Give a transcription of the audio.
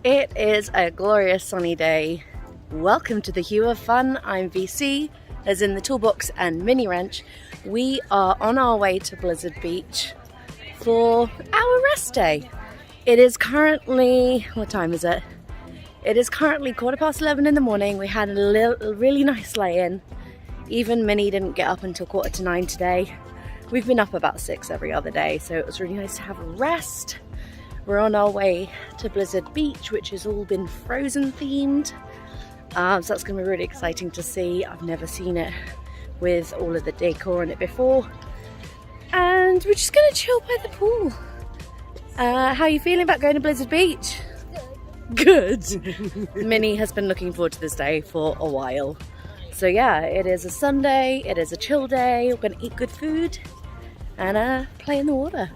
It is a glorious sunny day. Welcome to the Hue of Fun. I'm VC, as in the toolbox and mini wrench. We are on our way to Blizzard Beach for our rest day. It is currently, what time is it? It is currently 11:15 in the morning. We had a really nice lay-in. Even Minnie didn't get up until 8:45 today. We've been up about 6 every other day, so it was really nice to have a rest. We're on our way to Blizzard Beach, which has all been Frozen themed. So that's going to be really exciting to see. I've never seen it with all of the decor on it before. And we're just going to chill by the pool. How are you feeling about going to Blizzard Beach? Good. Minnie has been looking forward to this day for a while. So yeah, it is a Sunday, it is a chill day. We're going to eat good food and play in the water.